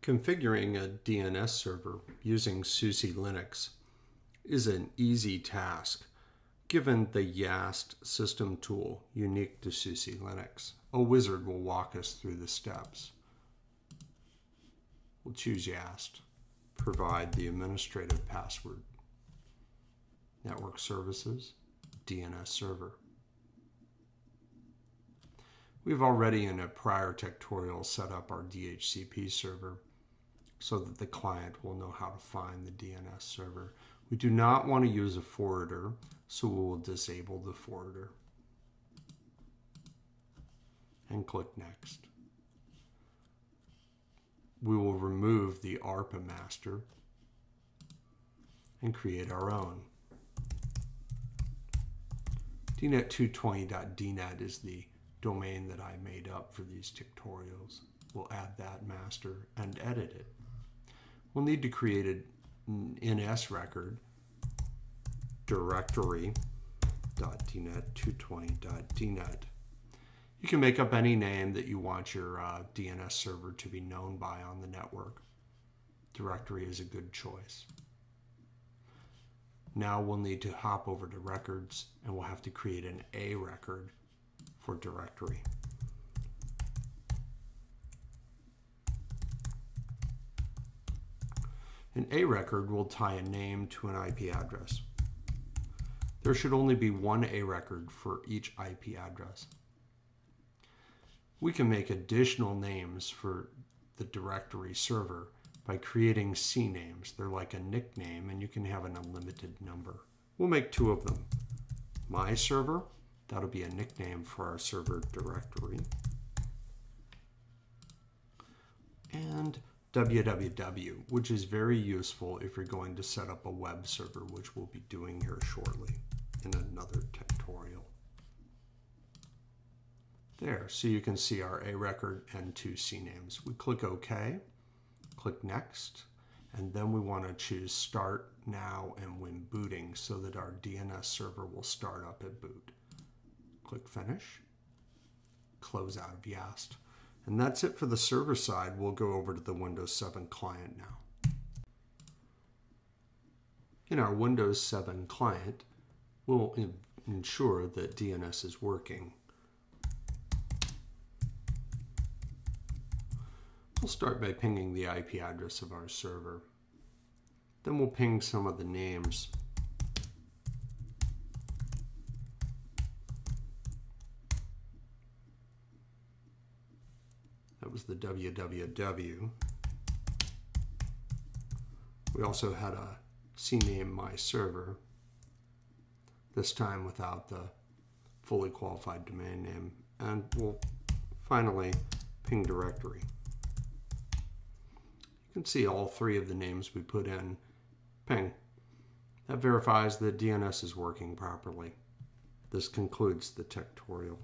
Configuring a DNS server using SUSE Linux is an easy task given the YAST system tool unique to SUSE Linux. A wizard will walk us through the steps. We'll choose YAST, provide the administrative password, network services, DNS server. We've already in a prior Techtorial set up our DHCP server so that the client will know how to find the DNS server. We do not want to use a forwarder, so we will disable the forwarder. And click Next. We will remove the ARPA master and create our own. dnet220.dnet is the domain that I made up for these tutorials. We'll add that master and edit it. We'll need to create an NS record, directory.dnet220.dnet. You can make up any name that you want your DNS server to be known by on the network. Directory is a good choice. Now we'll need to hop over to records and we'll have to create an A record for directory. An A record will tie a name to an IP address. There should only be one A record for each IP address. We can make additional names for the directory server by creating C names. They're like a nickname and you can have an unlimited number. We'll make two of them. My server, that'll be a nickname for our server directory. And www, which is very useful if you're going to set up a web server, which we'll be doing here shortly in another tutorial. There, so you can see our A record and two C names. We click OK, click Next, and then we want to choose Start Now and when booting so that our DNS server will start up at boot. Click Finish, close out of YAST. And that's it for the server side. We'll go over to the Windows 7 client now. In our Windows 7 client, we'll ensure that DNS is working. We'll start by pinging the IP address of our server. Then we'll ping some of the names. That was the www. We also had a CNAME my server, this time without the fully qualified domain name. And we'll finally ping directory. You can see all three of the names we put in ping. That verifies that DNS is working properly. This concludes the tutorial.